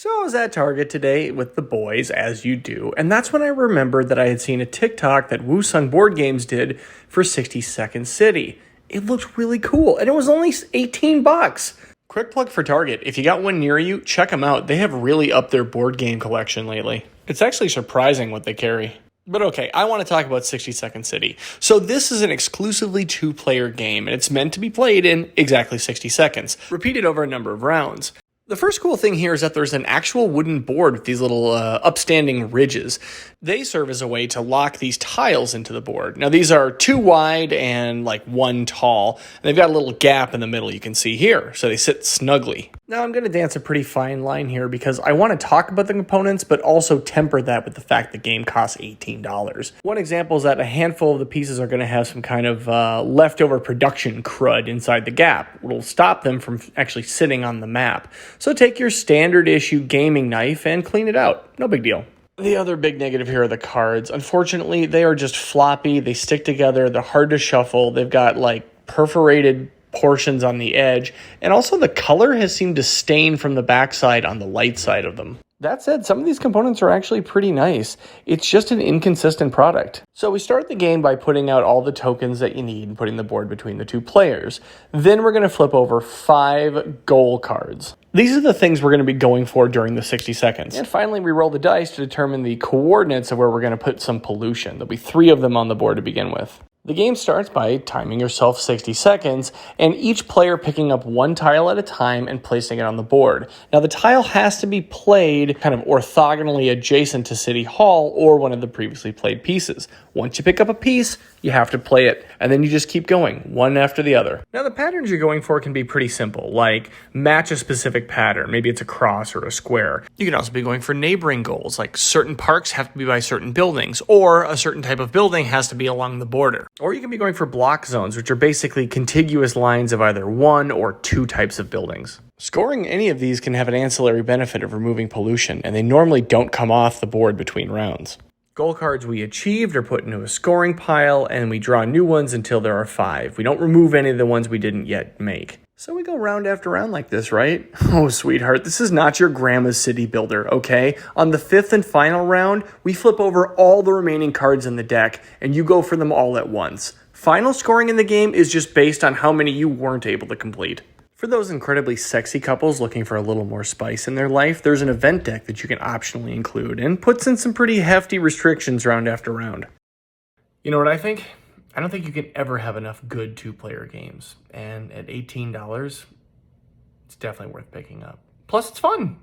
So I was at Target today with the boys, as you do, and that's when I remembered that I had seen a TikTok that Woosung Board Games did for 60 Second City. It looked really cool, and it was only 18 bucks. Quick plug for Target. If you got one near you, check them out. They have really upped their board game collection lately. It's actually surprising what they carry. But okay, I want to talk about 60 Second City. So this is an exclusively two-player game, and it's meant to be played in exactly 60 seconds, repeated over a number of rounds. The first cool thing here is that there's an actual wooden board with these little upstanding ridges. They serve as a way to lock these tiles into the board. Now these are 2 wide and like 1 tall. And they've got a little gap in the middle you can see here, so they sit snugly. Now I'm going to dance a pretty fine line here because I want to talk about the components, but also temper that with the fact the game costs $18. One example is that a handful of the pieces are going to have some kind of leftover production crud inside the gap. It'll stop them from actually sitting on the map. So take your standard issue gaming knife and clean it out. No big deal. The other big negative here are the cards. Unfortunately, they are just floppy. They stick together. They're hard to shuffle. They've got like perforated portions on the edge. And also the color has seemed to stain from the backside on the light side of them. That said, some of these components are actually pretty nice. It's just an inconsistent product. So we start the game by putting out all the tokens that you need and putting the board between the 2 players. Then we're going to flip over 5 goal cards. These are the things we're going to be going for during the 60 seconds. And finally, we roll the dice to determine the coordinates of where we're going to put some pollution. There'll be 3 of them on the board to begin with. The game starts by timing yourself 60 seconds, and each player picking up 1 tile at a time and placing it on the board. Now, the tile has to be played kind of orthogonally adjacent to City Hall or one of the previously played pieces. Once you pick up a piece, you have to play it, and then you just keep going, one after the other. Now, the patterns you're going for can be pretty simple, like match a specific pattern. Maybe it's a cross or a square. You can also be going for neighboring goals, like certain parks have to be by certain buildings, or a certain type of building has to be along the border. Or you can be going for block zones, which are basically contiguous lines of either 1 or 2 types of buildings. Scoring any of these can have an ancillary benefit of removing pollution, and they normally don't come off the board between rounds. Goal cards we achieved are put into a scoring pile, and we draw new ones until there are 5. We don't remove any of the ones we didn't yet make. So we go round after round like this, right? Oh, sweetheart, this is not your grandma's city builder, okay? On the 5th and final round, we flip over all the remaining cards in the deck, and you go for them all at once. Final scoring in the game is just based on how many you weren't able to complete. For those incredibly sexy couples looking for a little more spice in their life, there's an event deck that you can optionally include and puts in some pretty hefty restrictions round after round. You know what I think? I don't think you can ever have enough good 2-player games. And at $18, it's definitely worth picking up. Plus, it's fun.